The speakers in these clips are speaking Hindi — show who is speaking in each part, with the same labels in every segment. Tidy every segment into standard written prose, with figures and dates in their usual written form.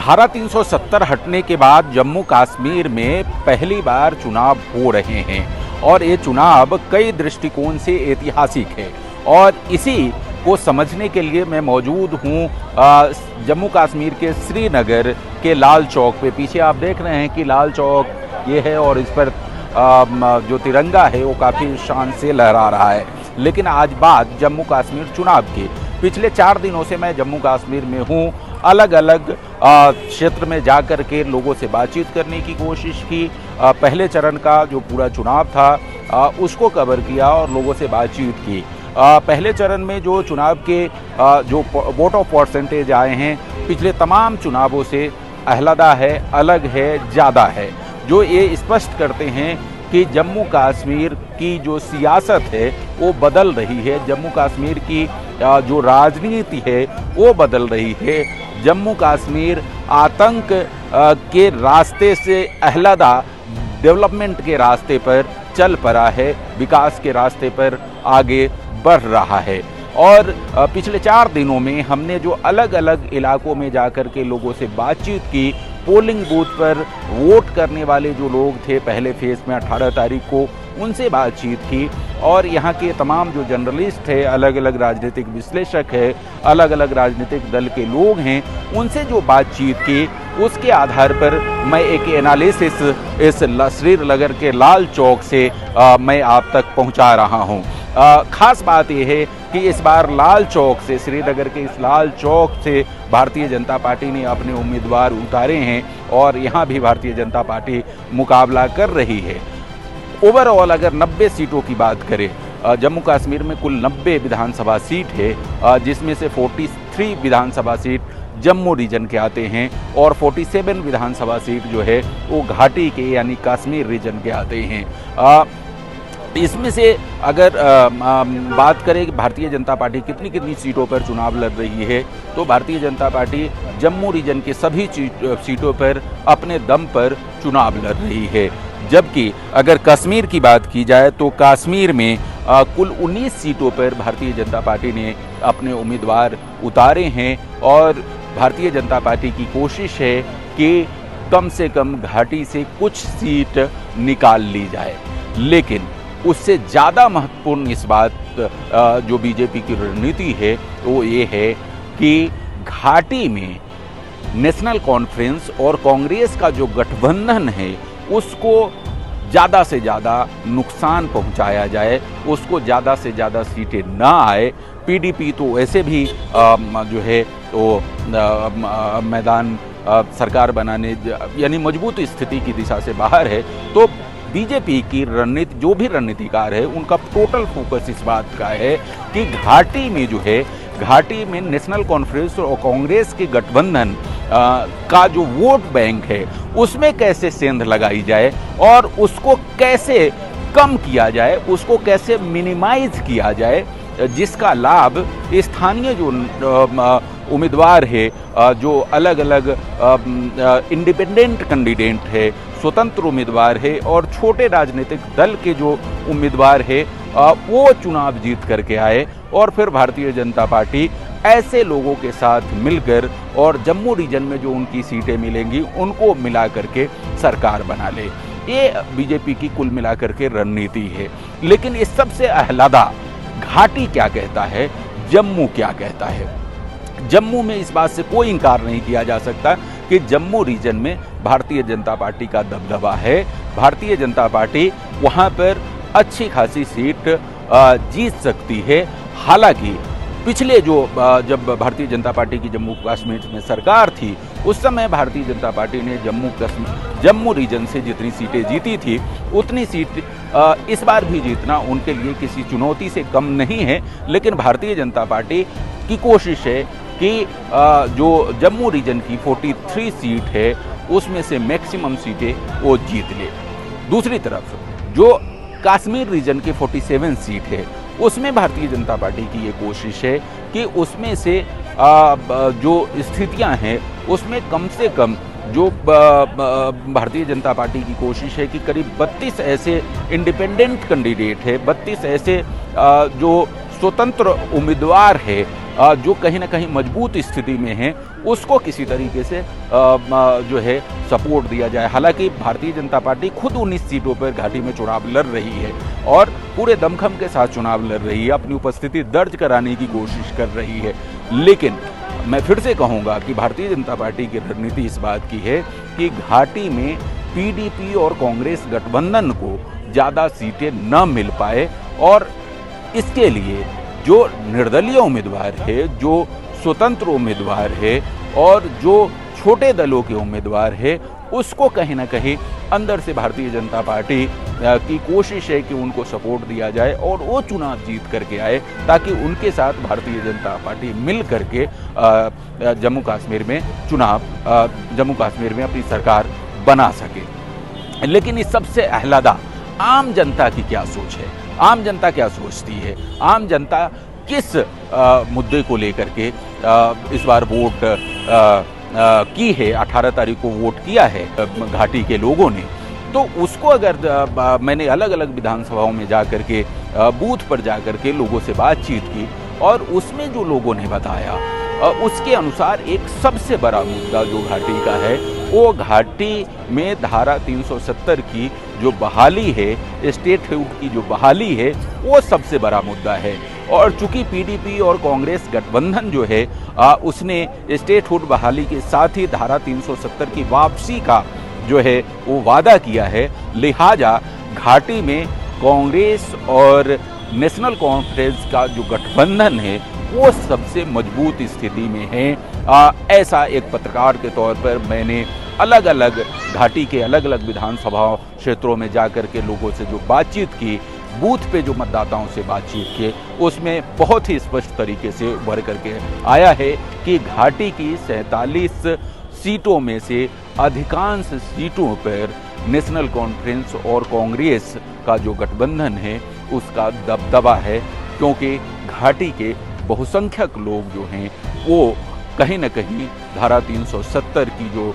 Speaker 1: धारा 370 हटने के बाद जम्मू कश्मीर में पहली बार चुनाव हो रहे हैं और ये चुनाव कई दृष्टिकोण से ऐतिहासिक है और इसी को समझने के लिए मैं मौजूद हूँ जम्मू कश्मीर के श्रीनगर के लाल चौक पे। पीछे आप देख रहे हैं कि लाल चौक ये है और इस पर जो तिरंगा है वो काफ़ी शान से लहरा रहा है। लेकिन आज बात जम्मू कश्मीर चुनाव की। पिछले 4 दिनों से मैं जम्मू कश्मीर में हूँ, अलग अलग क्षेत्र में जाकर के लोगों से बातचीत करने की कोशिश की। पहले चरण का जो पूरा चुनाव था उसको कवर किया और लोगों से बातचीत की। पहले चरण में जो चुनाव के जो वोट ऑफ परसेंटेज आए हैं पिछले तमाम चुनावों से अलहदा है, अलग है, ज़्यादा है, जो ये स्पष्ट करते हैं कि जम्मू कश्मीर की जो सियासत है वो बदल रही है। जम्मू कश्मीर की जो राजनीति है वो बदल रही है। जम्मू कश्मीर आतंक के रास्ते से अलहदा डेवलपमेंट के रास्ते पर चल पड़ा है, विकास के रास्ते पर आगे बढ़ रहा है। और पिछले 4 दिनों में हमने जो अलग अलग इलाकों में जाकर के लोगों से बातचीत की, पोलिंग बूथ पर वोट करने वाले जो लोग थे पहले फेज़ में 18 तारीख को, उनसे बातचीत की और यहाँ के तमाम जो जर्नलिस्ट है, अलग अलग राजनीतिक विश्लेषक है, अलग अलग राजनीतिक दल के लोग हैं, उनसे जो बातचीत की उसके आधार पर मैं एक एनालिसिस इस श्रीनगर के लाल चौक से मैं आप तक पहुँचा रहा हूँ। ख़ास बात यह है कि इस बार लाल चौक से, श्रीनगर के इस लाल चौक से भारतीय जनता पार्टी ने अपने उम्मीदवार उतारे हैं और यहाँ भी भारतीय जनता पार्टी मुकाबला कर रही है। ओवरऑल अगर 90 सीटों की बात करें, जम्मू कश्मीर में कुल 90 विधानसभा सीट है, जिसमें से 43 विधानसभा सीट जम्मू रीजन के आते हैं और 47 विधानसभा सीट जो है वो घाटी के यानी कश्मीर रीजन के आते हैं। इसमें से अगर बात करें कि भारतीय जनता पार्टी कितनी कितनी सीटों पर चुनाव लड़ रही है, तो भारतीय जनता पार्टी जम्मू रीजन के सभी सीटों पर अपने दम पर चुनाव लड़ रही है। जबकि अगर कश्मीर की बात की जाए तो कश्मीर में कुल 19 सीटों पर भारतीय जनता पार्टी ने अपने उम्मीदवार उतारे हैं और भारतीय जनता पार्टी की कोशिश है कि कम से कम घाटी से कुछ सीट निकाल ली जाए। लेकिन उससे ज़्यादा महत्वपूर्ण इस बात जो बीजेपी की रणनीति है वो ये है कि घाटी में नेशनल कॉन्फ्रेंस और कांग्रेस का जो गठबंधन है उसको ज़्यादा से ज़्यादा नुकसान पहुंचाया जाए, उसको ज़्यादा से ज़्यादा सीटें ना आए। पीडीपी तो ऐसे भी जो है वो मैदान सरकार बनाने यानी मजबूत स्थिति की दिशा से बाहर है। तो बीजेपी की रणनीति, जो भी रणनीतिकार है, उनका टोटल फोकस इस बात का है कि घाटी में जो है, घाटी में नेशनल कॉन्फ्रेंस और कांग्रेस के गठबंधन का जो वोट बैंक है उसमें कैसे सेंध लगाई जाए और उसको कैसे कम किया जाए, उसको कैसे मिनिमाइज किया जाए, जिसका लाभ स्थानीय जो उम्मीदवार है, जो अलग अलग इंडिपेंडेंट कैंडिडेट है, स्वतंत्र उम्मीदवार है और छोटे राजनीतिक दल के जो उम्मीदवार है वो चुनाव जीत करके आए और फिर भारतीय जनता पार्टी ऐसे लोगों के साथ मिलकर और जम्मू रीजन में जो उनकी सीटें मिलेंगी उनको मिला करके सरकार बना ले। ये बीजेपी की कुल मिलाकर के रणनीति है। लेकिन इस सबसे अलहदा घाटी क्या कहता है, जम्मू क्या कहता है? जम्मू में इस बात से कोई इंकार नहीं किया जा सकता कि जम्मू रीजन में भारतीय जनता पार्टी का दबदबा है। भारतीय जनता पार्टी वहां पर अच्छी खासी सीट जीत सकती है। हालांकि पिछले जब भारतीय जनता पार्टी की जम्मू कश्मीर में सरकार थी उस समय भारतीय जनता पार्टी ने जम्मू रीजन से जितनी सीटें जीती थी उतनी सीट इस बार भी जीतना उनके लिए किसी चुनौती से कम नहीं है। लेकिन भारतीय जनता पार्टी की कोशिश है कि जो जम्मू रीजन की 43 सीट है उसमें से मैक्सिमम सीटें वो जीत ले। दूसरी तरफ जो कश्मीर रीजन की 47 सीट है उसमें भारतीय जनता पार्टी की ये कोशिश है कि उसमें से जो स्थितियां हैं उसमें कम से कम जो भारतीय जनता पार्टी की कोशिश है कि करीब 32 ऐसे इंडिपेंडेंट कैंडिडेट है, 32 ऐसे जो स्वतंत्र उम्मीदवार है जो कहीं ना कहीं मजबूत स्थिति में है उसको किसी तरीके से जो है सपोर्ट दिया जाए। हालांकि भारतीय जनता पार्टी खुद 19 सीटों पर घाटी में चुनाव लड़ रही है और पूरे दमखम के साथ चुनाव लड़ रही है, अपनी उपस्थिति दर्ज कराने की कोशिश कर रही है। लेकिन मैं फिर से कहूँगा कि भारतीय जनता पार्टी की रणनीति इस बात की है कि घाटी में पीडीपी और कांग्रेस गठबंधन को ज़्यादा सीटें न मिल पाए और इसके लिए जो निर्दलीय उम्मीदवार है, जो स्वतंत्र उम्मीदवार है और जो छोटे दलों के उम्मीदवार है, उसको कहीं ना कहीं अंदर से भारतीय जनता पार्टी की कोशिश है कि उनको सपोर्ट दिया जाए और वो चुनाव जीत करके आए, ताकि उनके साथ भारतीय जनता पार्टी मिल करके जम्मू कश्मीर में अपनी सरकार बना सके। लेकिन इस सबसे अहलादा आम जनता की क्या सोच है, आम जनता क्या सोचती है, आम जनता किस मुद्दे को लेकर के इस बार वोट की है, 18 तारीख को वोट किया है घाटी के लोगों ने, तो उसको अगर मैंने अलग अलग विधानसभाओं में जा कर के बूथ पर जा कर के लोगों से बातचीत की और उसमें जो लोगों ने बताया उसके अनुसार एक सबसे बड़ा मुद्दा जो घाटी का है वो घाटी में धारा 370 की जो बहाली है, स्टेटहुड की जो बहाली है, वो सबसे बड़ा मुद्दा है। और चूंकि पीडीपी और कांग्रेस गठबंधन जो है उसने स्टेटहुड बहाली के साथ ही धारा 370 की वापसी का जो है वो वादा किया है, लिहाजा घाटी में कांग्रेस और नेशनल कॉन्फ्रेंस का जो गठबंधन है वो सबसे मजबूत स्थिति में है। ऐसा एक पत्रकार के तौर पर मैंने अलग अलग घाटी के अलग अलग विधानसभा क्षेत्रों में जाकर के लोगों से जो बातचीत की, बूथ पे जो मतदाताओं से बातचीत की, उसमें बहुत ही स्पष्ट तरीके से उभर करके आया है कि घाटी की 47 सीटों में से अधिकांश सीटों पर नेशनल कॉन्फ्रेंस और कांग्रेस का जो गठबंधन है उसका दबदबा है, क्योंकि घाटी के बहुसंख्यक लोग जो हैं वो कहीं न कहीं धारा 370 की जो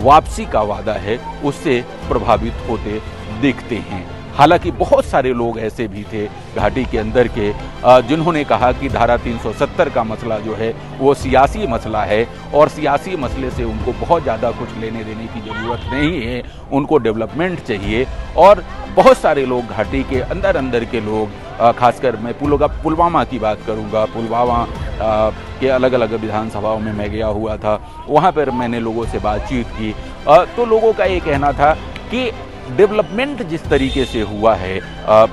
Speaker 1: वापसी का वादा है उससे प्रभावित होते दिखते हैं। हालांकि बहुत सारे लोग ऐसे भी थे घाटी के अंदर के जिन्होंने कहा कि धारा 370 का मसला जो है वो सियासी मसला है और सियासी मसले से उनको बहुत ज़्यादा कुछ लेने देने की ज़रूरत नहीं है, उनको डेवलपमेंट चाहिए। और बहुत सारे लोग घाटी के अंदर के लोग, खासकर मैं पुलवामा की बात करूँगा, पुलवामा के अलग अलग विधानसभाओं में मैं गया हुआ था, वहाँ पर मैंने लोगों से बातचीत की तो लोगों का ये कहना था कि डेवलपमेंट जिस तरीके से हुआ है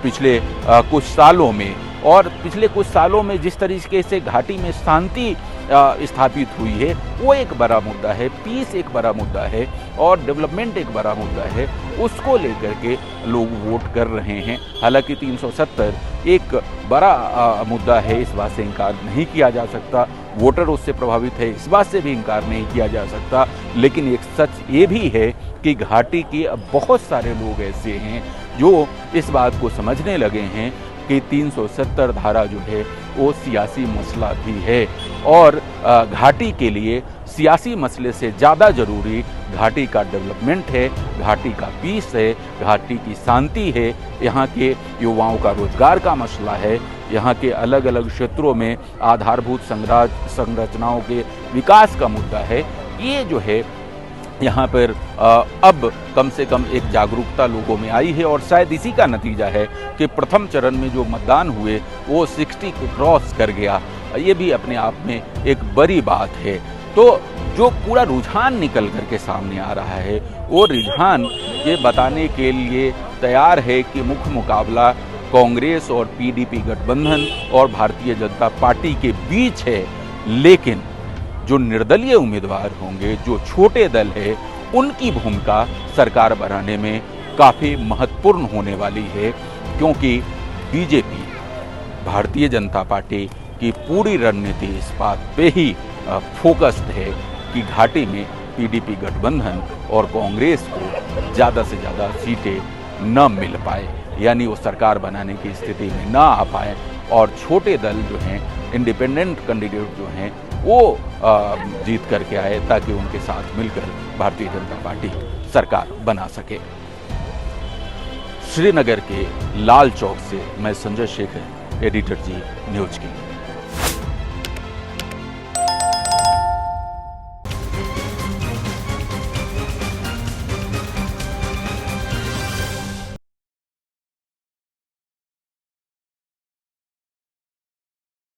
Speaker 1: पिछले कुछ सालों में, और पिछले कुछ सालों में जिस तरीके से घाटी में शांति स्थापित हुई है वो एक बड़ा मुद्दा है, पीस एक बड़ा मुद्दा है और डेवलपमेंट एक बड़ा मुद्दा है, उसको लेकर के लोग वोट कर रहे हैं। हालांकि 370 एक बड़ा मुद्दा है, इस बात से इनकार नहीं किया जा सकता, वोटर उससे प्रभावित है, इस बात से भी इनकार नहीं किया जा सकता। लेकिन एक सच ये भी है कि घाटी के बहुत सारे लोग ऐसे हैं जो इस बात को समझने लगे हैं कि 370 धारा जो है वो सियासी मसला भी है और घाटी के लिए सियासी मसले से ज़्यादा ज़रूरी घाटी का डेवलपमेंट है, घाटी का पीस है, घाटी की शांति है, यहाँ के युवाओं का रोजगार का मसला है, यहाँ के अलग अलग क्षेत्रों में आधारभूत संरचनाओं के विकास का मुद्दा है। ये जो है यहाँ पर अब कम से कम एक जागरूकता लोगों में आई है और शायद इसी का नतीजा है कि प्रथम चरण में जो मतदान हुए वो 60 को क्रॉस कर गया। ये भी अपने आप में एक बड़ी बात है। तो जो पूरा रुझान निकल करके सामने आ रहा है वो रुझान ये बताने के लिए तैयार है कि मुख्य मुकाबला कांग्रेस और पीडीपी गठबंधन और भारतीय जनता पार्टी के बीच है, लेकिन जो निर्दलीय उम्मीदवार होंगे, जो छोटे दल है, उनकी भूमिका सरकार बनाने में काफ़ी महत्वपूर्ण होने वाली है, क्योंकि बीजेपी भारतीय जनता पार्टी की पूरी रणनीति इस बात पे ही फोकस्ड है कि घाटी में पीडीपी गठबंधन और कांग्रेस को ज़्यादा से ज़्यादा सीटें न मिल पाए, यानी वो सरकार बनाने की स्थिति में न आ पाए और छोटे दल जो हैं, इंडिपेंडेंट कैंडिडेट जो हैं, वो जीत करके आए ताकि उनके साथ मिलकर भारतीय जनता पार्टी सरकार बना सके। श्रीनगर के लाल चौक से मैं संजय शेखर, एडिटर जी, न्यूज़ की।